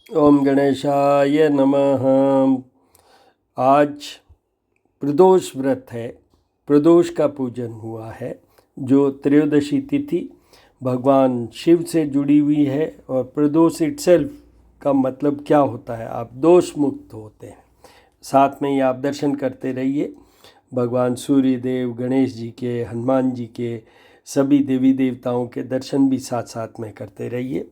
ओम गणेशाय नमः। आज प्रदोष व्रत है। प्रदोष का पूजन हुआ है, जो त्रयोदशी तिथि भगवान शिव से जुड़ी हुई है। और प्रदोष इटसेल्फ का मतलब क्या होता है, आप दोष मुक्त होते हैं। साथ में ही आप दर्शन करते रहिए भगवान सूर्य देव, गणेश जी के, हनुमान जी के, सभी देवी देवताओं के दर्शन भी साथ साथ में करते रहिए।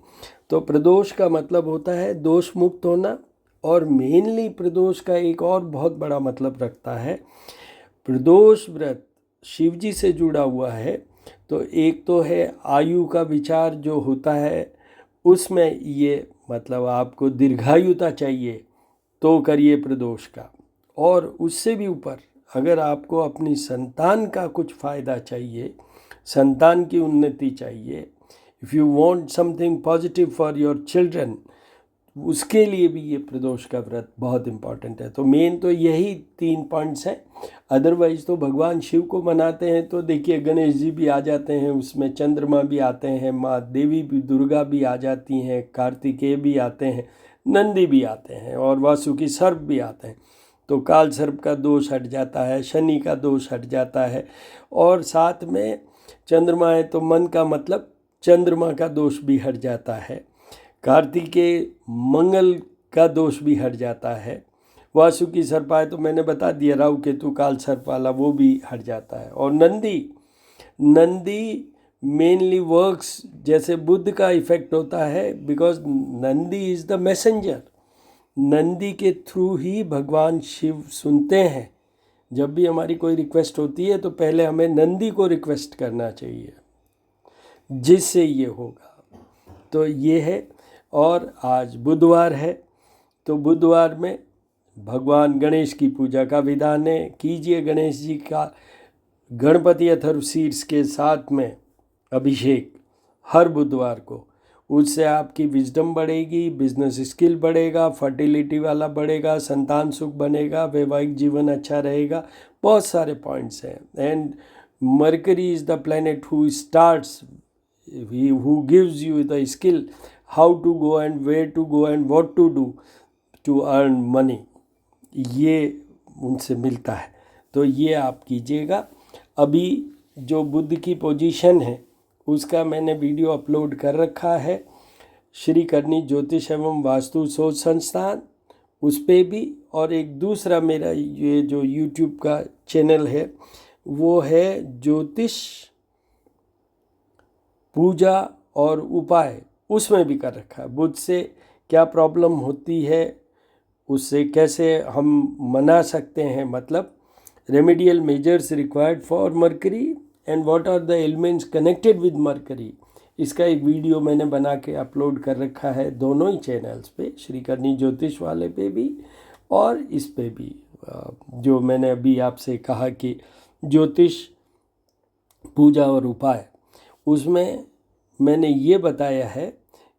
तो प्रदोष का मतलब होता है दोष मुक्त होना। और मेनली प्रदोष का एक और बहुत बड़ा मतलब रखता है। प्रदोष व्रत शिव जी से जुड़ा हुआ है, तो एक तो है आयु का विचार जो होता है, उसमें ये मतलब आपको दीर्घायुता चाहिए तो करिए प्रदोष का। और उससे भी ऊपर अगर आपको अपनी संतान का कुछ फ़ायदा चाहिए, संतान की उन्नति चाहिए, if you want something positive for your children, उसके लिए भी ये प्रदोष का व्रत बहुत इम्पॉर्टेंट है। तो मेन तो यही 3 पॉइंट्स हैं। अदरवाइज़ तो भगवान शिव को मनाते हैं तो देखिए गणेश जी भी आ जाते हैं, उसमें चंद्रमा भी आते हैं, माँ देवी भी, दुर्गा भी आ जाती हैं, कार्तिकेय भी आते हैं, नंदी भी आते हैं और वासुकी सर्प भी आते हैं। तो काल सर्प का दोष हट जाता है, शनि का दोष हट जाता है। और साथ में चंद्रमा है तो मन का मतलब चंद्रमा का दोष भी हट जाता है। कार्तिकेय मंगल का दोष भी हट जाता है। वासुकी सर्प आए तो मैंने बता दिया, राहु केतु काल सर्प वाला वो भी हट जाता है। और नंदी नंदी मेनली वर्क्स, जैसे बुद्ध का इफेक्ट होता है, because Nandi is the messenger. Nandi के थ्रू ही भगवान शिव सुनते हैं। जब भी हमारी कोई रिक्वेस्ट होती है तो पहले हमें नंदी को रिक्वेस्ट करना चाहिए, जिससे ये होगा। तो ये है। और आज बुधवार है, तो बुधवार में भगवान गणेश की पूजा का विधान है। कीजिए गणेश जी का गणपति अथर्वशीर्ष के साथ में अभिषेक हर बुधवार को। उससे आपकी विजडम बढ़ेगी, बिजनेस स्किल बढ़ेगा, फर्टिलिटी वाला बढ़ेगा, संतान सुख बनेगा, वैवाहिक जीवन अच्छा रहेगा। बहुत सारे पॉइंट्स हैं। And mercury is the planet who starts, who gives you the skill how to go and where to go and what to do to earn money, ये उनसे मिलता है। तो ये आप कीजिएगा। अभी जो बुद्ध की पोजीशन है उसका मैंने वीडियो अपलोड कर रखा है, श्री करनी ज्योतिष एवं वास्तु शोध संस्थान, उस पर भी। और एक दूसरा मेरा ये जो यूट्यूब का चैनल है वो है ज्योतिष पूजा और उपाय, उसमें भी कर रखा है। बुध से क्या प्रॉब्लम होती है, उससे कैसे हम मना सकते हैं, मतलब remedial measures required for mercury and what are the elements connected with mercury, इसका एक वीडियो मैंने बना के अपलोड कर रखा है दोनों ही चैनल्स पे, श्री करनी ज्योतिष वाले पे भी और इस पे भी। जो मैंने अभी आपसे कहा कि ज्योतिष पूजा और उपाय, उसमें मैंने ये बताया है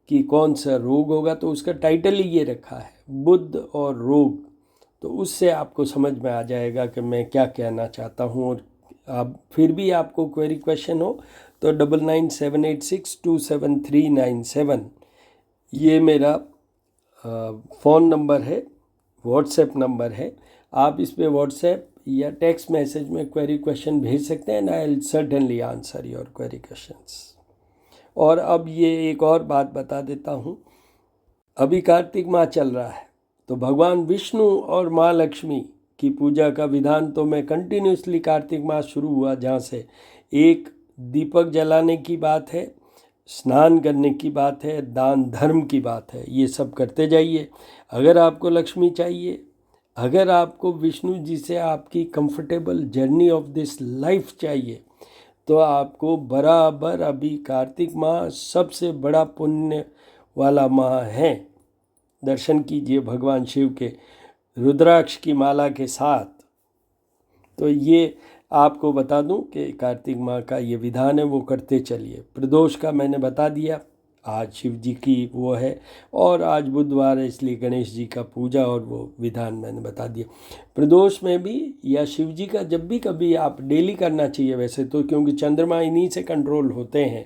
कि कौन सा रोग होगा, तो उसका टाइटल ही ये रखा है, बुध और रोग। तो उससे आपको समझ में आ जाएगा कि मैं क्या कहना चाहता हूँ। और आप फिर भी आपको क्वेरी क्वेश्चन हो तो 9978627397 ये मेरा फ़ोन नंबर है, व्हाट्सएप नंबर है। आप इस पे व्हाट्सएप या टेक्स्ट मैसेज में क्वेरी क्वेश्चन भेज सकते हैं, I will certainly answer your query questions. और अब ये एक और बात बता देता हूँ। अभी कार्तिक माह चल रहा है, तो भगवान विष्णु और माँ लक्ष्मी की पूजा का विधान तो मैं कंटिन्यूसली, कार्तिक माह शुरू हुआ जहाँ से, एक दीपक जलाने की बात है, स्नान करने की बात है, दान धर्म की बात है, ये सब करते जाइए। अगर आपको लक्ष्मी चाहिए, अगर आपको विष्णु जी से आपकी comfortable journey of this life चाहिए, तो आपको बराबर अभी कार्तिक माह सबसे बड़ा पुण्य वाला माह है। दर्शन कीजिए भगवान शिव के रुद्राक्ष की माला के साथ। तो ये आपको बता दूं कि कार्तिक माह का ये विधान है, वो करते चलिए। प्रदोष का मैंने बता दिया। आज शिव जी की वो है, और आज बुधवार है इसलिए गणेश जी का पूजा और वो विधान मैंने बता दिया। प्रदोष में भी या शिव जी का जब भी कभी आप डेली करना चाहिए वैसे तो, क्योंकि चंद्रमा इन्हीं से कंट्रोल होते हैं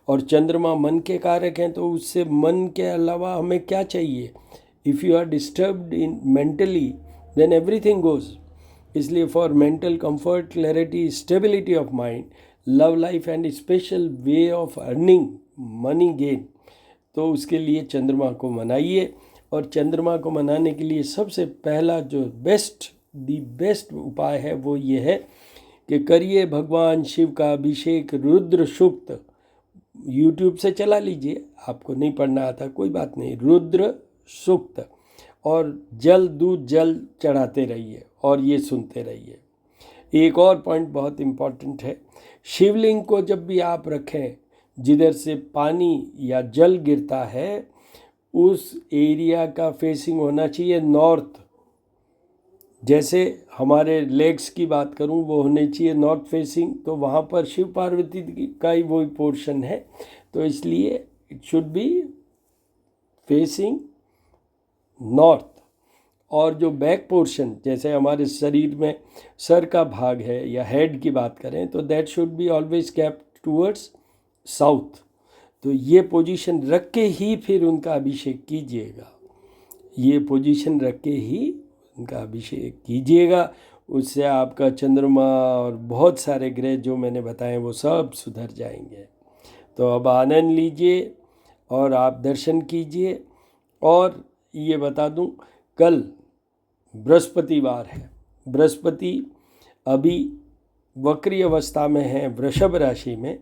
और चंद्रमा मन के कारक हैं, तो उससे मन के अलावा हमें क्या चाहिए। If you are disturbed in mentally then everything goes. इसलिए for mental comfort, clarity, stability of mind, love life and special way of earning money gain, तो उसके लिए चंद्रमा को मनाइए। और चंद्रमा को मनाने के लिए सबसे पहला जो बेस्ट उपाय है वो ये है कि करिए भगवान शिव का अभिषेक रुद्र सूक्त। यूट्यूब से चला लीजिए, आपको नहीं पढ़ना आता कोई बात नहीं, रुद्र सूक्त, और दूध जल चढ़ाते रहिए और ये सुनते रहिए। एक और पॉइंट बहुत इम्पॉर्टेंट है, शिवलिंग को जब भी आप रखें जिधर से पानी या जल गिरता है उस एरिया का फेसिंग होना चाहिए नॉर्थ। जैसे हमारे लेग्स की बात करूं वो होने चाहिए नॉर्थ फेसिंग, तो वहाँ पर शिव पार्वती का ही वही पोर्शन है, तो इसलिए it should be facing north. और जो बैक पोर्शन जैसे हमारे शरीर में सर का भाग है या हेड की बात करें तो that should be always kept towards south. तो ये पोजीशन रख के ही फिर उनका अभिषेक कीजिएगा, ये पोजीशन रख के ही उनका अभिषेक कीजिएगा। उससे आपका चंद्रमा और बहुत सारे ग्रह जो मैंने बताए वो सब सुधर जाएंगे। तो अब आनंद लीजिए और आप दर्शन कीजिए। और ये बता दूं, कल बृहस्पतिवार है, बृहस्पति अभी वक्री अवस्था में है वृषभ राशि में,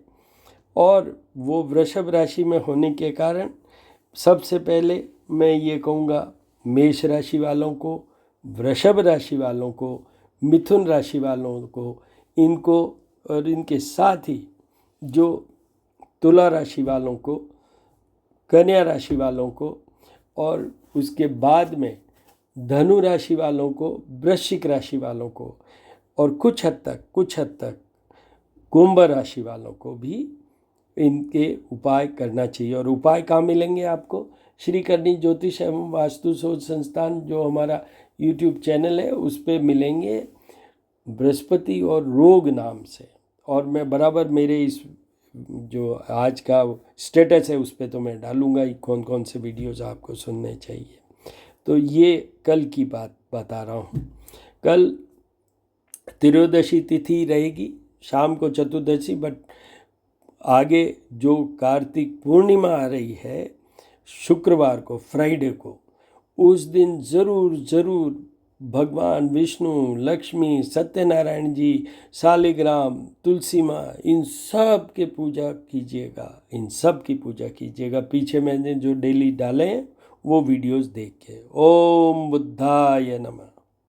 और वो वृषभ राशि में होने के कारण सबसे पहले मैं ये कहूँगा मेष राशि वालों को, वृषभ राशि वालों को, मिथुन राशि वालों को, इनको और इनके साथ ही जो तुला राशि वालों को, कन्या राशि वालों को, और उसके बाद में धनु राशि वालों को, वृश्चिक राशि वालों को, और कुछ हद तक कुंभ राशि वालों को भी इनके उपाय करना चाहिए। और उपाय कहाँ मिलेंगे आपको? श्री करणी ज्योतिष एवं वास्तु शोध संस्थान जो हमारा यूट्यूब चैनल है उस पर मिलेंगे, बृहस्पति और रोग नाम से। और मैं बराबर मेरे इस जो आज का स्टेटस है उस पर तो मैं डालूंगा ही कौन कौन से वीडियोस आपको सुनने चाहिए। तो ये कल की बात बता रहा हूँ। कल त्रयोदशी तिथि रहेगी, शाम को चतुर्दशी, बट आगे जो कार्तिक पूर्णिमा आ रही है शुक्रवार को, फ्राइडे को, उस दिन ज़रूर भगवान विष्णु, लक्ष्मी, सत्यनारायण जी, शालिग्राम, तुलसी माँ, इन सब के पूजा कीजिएगा, इन सब की पूजा कीजिएगा। पीछे मैंने जो डेली डाले हैं वो वीडियोस देख के। ओम बुद्धाय नमः।